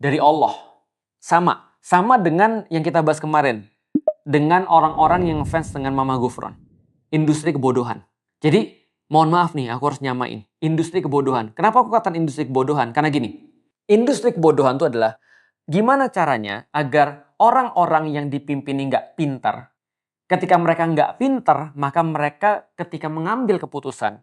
dari Allah. Sama dengan yang kita bahas kemarin. Dengan orang-orang yang fans dengan Mama Gufron. Industri kebodohan. Jadi, mohon maaf nih, aku harus nyamain. Industri kebodohan. Kenapa aku katakan industri kebodohan? Karena gini, industri kebodohan itu adalah gimana caranya agar orang-orang yang dipimpin ini nggak pintar. Ketika mereka nggak pintar, maka mereka ketika mengambil keputusan,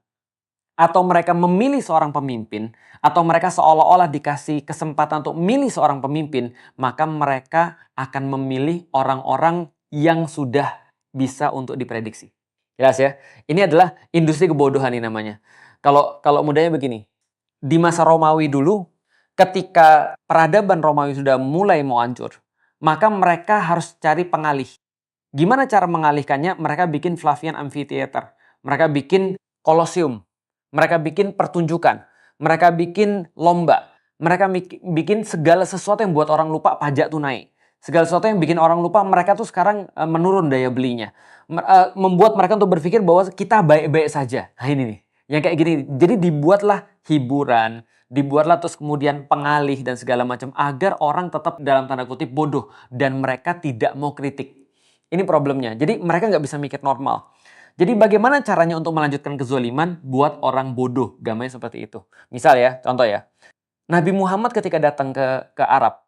atau mereka memilih seorang pemimpin, atau mereka seolah-olah dikasih kesempatan untuk memilih seorang pemimpin, maka mereka akan memilih orang-orang yang sudah bisa untuk diprediksi. Jelas ya? Ini adalah industri kebodohan ini namanya. Kalau mudahnya begini, di masa Romawi dulu, ketika peradaban Romawi sudah mulai mau hancur, maka mereka harus cari pengalih. Gimana cara mengalihkannya? Mereka bikin Flavian Amphitheater. Mereka bikin Kolosium. Mereka bikin pertunjukan. Mereka bikin lomba. Mereka bikin segala sesuatu yang buat orang lupa pajak tuh naik. Segala sesuatu yang bikin orang lupa mereka tuh sekarang menurun daya belinya. Membuat mereka untuk berpikir bahwa kita baik-baik saja. Nah ini nih, yang kayak gini. Jadi dibuatlah hiburan, dibuatlah terus kemudian pengalih dan segala macam agar orang tetap dalam tanda kutip bodoh dan mereka tidak mau kritik. Ini problemnya. Jadi mereka nggak bisa mikir normal. Jadi bagaimana caranya untuk melanjutkan kezoliman buat orang bodoh? Gamanya seperti itu. Misal ya, contoh ya. Nabi Muhammad ketika datang ke Arab,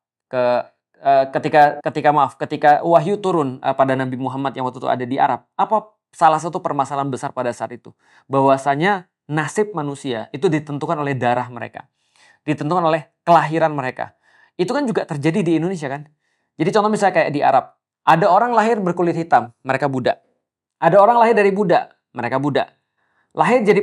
ketika wahyu turun pada Nabi Muhammad yang waktu itu ada di Arab, apa salah satu permasalahan besar pada saat itu? Bahwasanya nasib manusia itu ditentukan oleh darah mereka. Ditentukan oleh kelahiran mereka. Itu kan juga terjadi di Indonesia kan? Jadi contoh misalnya kayak di Arab, ada orang lahir berkulit hitam, mereka budak. Ada orang lahir dari budak, mereka budak. Lahir jadi